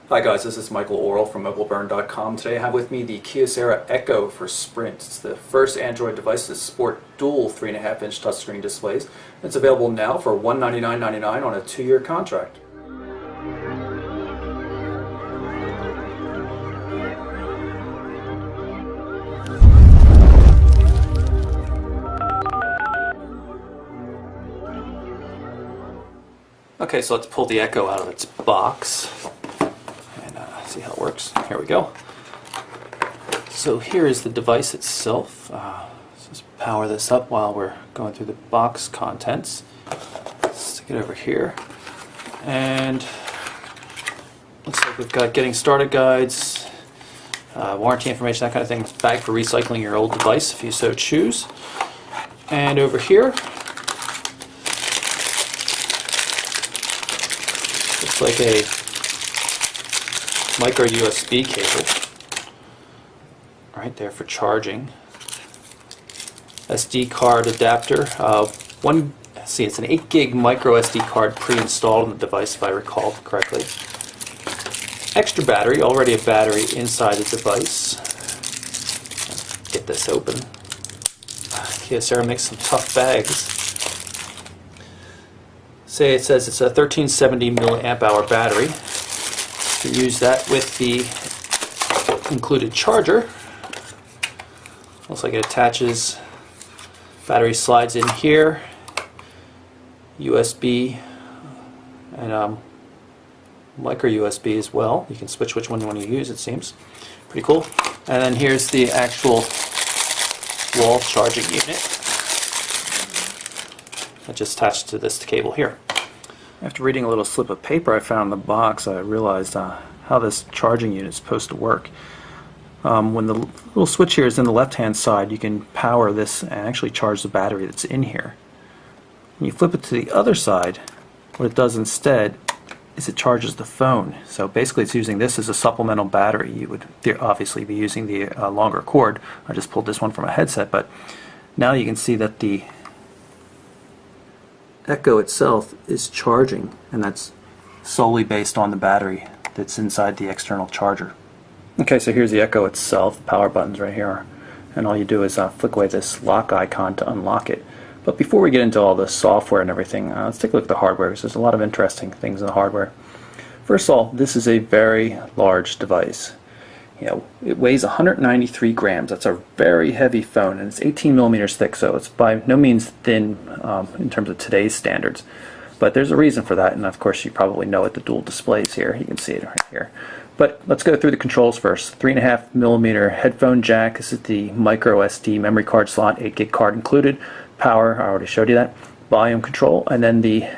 Hi guys, this is Michael Orrell from MobileBurn.com. Today I have with me the Kyocera Echo for Sprint. It's the first Android device to sport dual 3.5-inch touchscreen displays. It's available now for $199.99 on a 2-year contract. Okay, so let's pull the Echo out of its box and see how it works. Here we go. So here is the device itself. Let's just power this up while we're going through the box contents. Stick it over here. And looks like we've got getting started guides, warranty information, that kind of thing. It's a bag for recycling your old device if you so choose. And over here, looks like a micro USB cable right there for charging. SD card adapter. It's an 8 gig micro SD card pre-installed on the device if I recall correctly. Extra battery, already a battery inside the device. Get this open. Kyocera makes some tough bags. It says it's a 1370 milliamp hour battery. You can use that with the included charger. Looks like it attaches, battery slides in here, USB and micro USB as well. You can switch which one you want to use, it seems. Pretty cool. And then here's the actual wall charging unit that just attached to this cable here. After reading a little slip of paper I found in the box, I realized how this charging unit is supposed to work. When the little switch here is in the left-hand side, you can power this and actually charge the battery that's in here. When you flip it to the other side, what it does instead is it charges the phone. So basically it's using this as a supplemental battery. You would obviously be using the longer cord. I just pulled this one from a headset, but now you can see that the Echo itself is charging, and that's solely based on the battery that's inside the external charger. Okay, so here's the Echo itself. The power button's right here, and all you do is flick away this lock icon to unlock it. But before we get into all the software and everything, let's take a look at the hardware, because there's a lot of interesting things in the hardware. First of all, this is a very large device. It weighs 193 grams. That's a very heavy phone, and it's 18 millimeters thick, so it's by no means thin in terms of today's standards. But there's a reason for that, and of course you probably know it, the dual displays here. You can see it right here. But let's go through the controls first. 3.5 millimeter headphone jack. This is the micro SD memory card slot, 8 gig card included. Power, I already showed you that. Volume control, and then the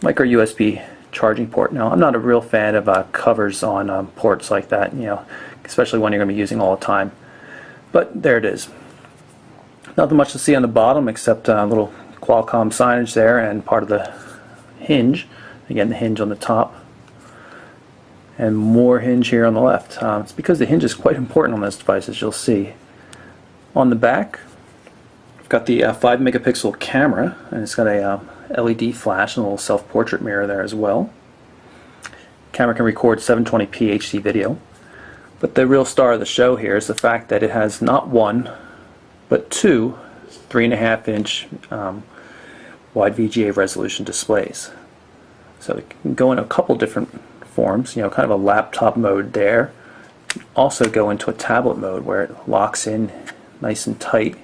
micro USB charging port. Now, I'm not a real fan of covers on ports like that, especially when you're going to be using all the time. But there it is. Nothing much to see on the bottom except a little Qualcomm signage there and part of the hinge. Again, the hinge on the top. And more hinge here on the left. It's because the hinge is quite important on this device, as you'll see. On the back, I've got the 5 megapixel camera, and it's got a LED flash and a little self-portrait mirror there as well. Camera can record 720p HD video. But the real star of the show here is the fact that it has not one, but two 3.5-inch wide VGA resolution displays. So it can go in a couple different forms, kind of a laptop mode there. Also go into a tablet mode where it locks in nice and tight.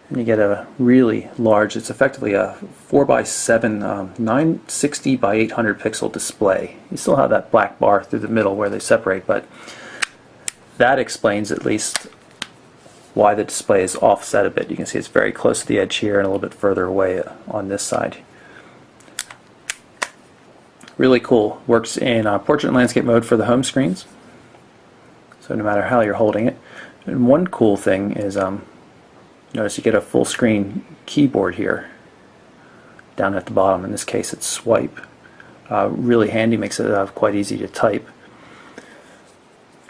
And you get a really large, it's effectively a 4x7 960 by 800 pixel display. You still have that black bar through the middle where they separate, but that explains at least why the display is offset a bit. You can see it's very close to the edge here and a little bit further away on this side. Really cool. Works in portrait and landscape mode for the home screens. So no matter how you're holding it. And one cool thing is notice you get a full screen keyboard here down at the bottom. In this case it's swipe. Really handy, makes it quite easy to type.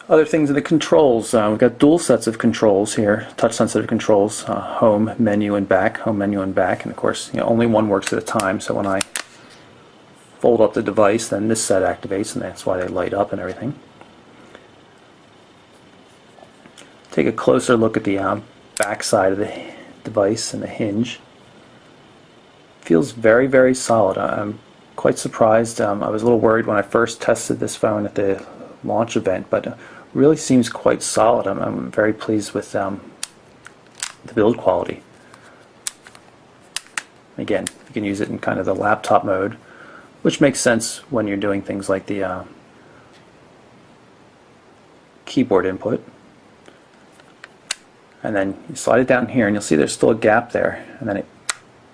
Other things in the controls, we've got dual sets of controls here, touch sensitive controls, home, menu, and back, and of course only one works at a time, so when I fold up the device, then this set activates, and that's why they light up and everything. Take a closer look at the back side of the device and the hinge. Feels very, very solid. I'm quite surprised. I was a little worried when I first tested this phone at the launch event, but really seems quite solid. I'm very pleased with the build quality. Again, you can use it in kind of the laptop mode, which makes sense when you're doing things like the keyboard input. And then you slide it down here and you'll see there's still a gap there, and then it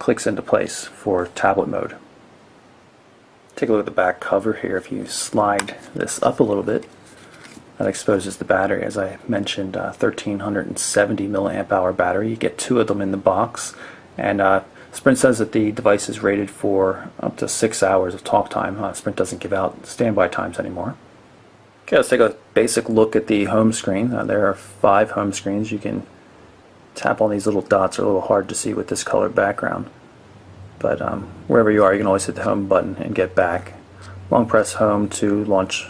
clicks into place for tablet mode. Take a look at the back cover here. If you slide this up a little bit, that exposes the battery. As I mentioned, 1370 milliamp hour battery. You get 2 of them in the box, and Sprint says that the device is rated for up to 6 hours of talk time. Sprint doesn't give out standby times anymore. Okay, let's take a basic look at the home screen. There are 5 home screens. You can tap on these little dots. Are a little hard to see with this colored background, but wherever you are, you can always hit the home button and get back. Long press home to launch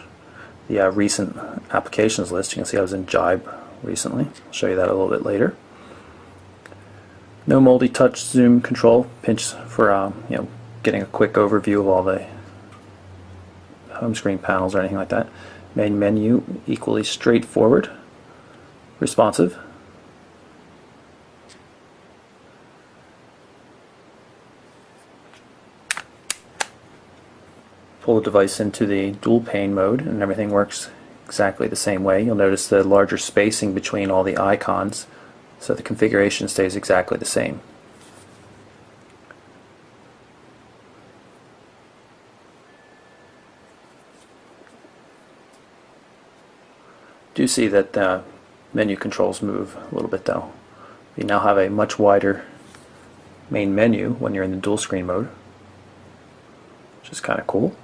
the recent applications list. You can see I was in Jibe recently. I'll show you that a little bit later. No multi-touch zoom control. Pinch for getting a quick overview of all the home screen panels or anything like that. Main menu equally straightforward, responsive. Pull the device into the dual pane mode and everything works exactly the same way. You'll notice the larger spacing between all the icons, so the configuration stays exactly the same. Do see that the menu controls move a little bit though. You now have a much wider main menu when you're in the dual screen mode, which is kind of cool.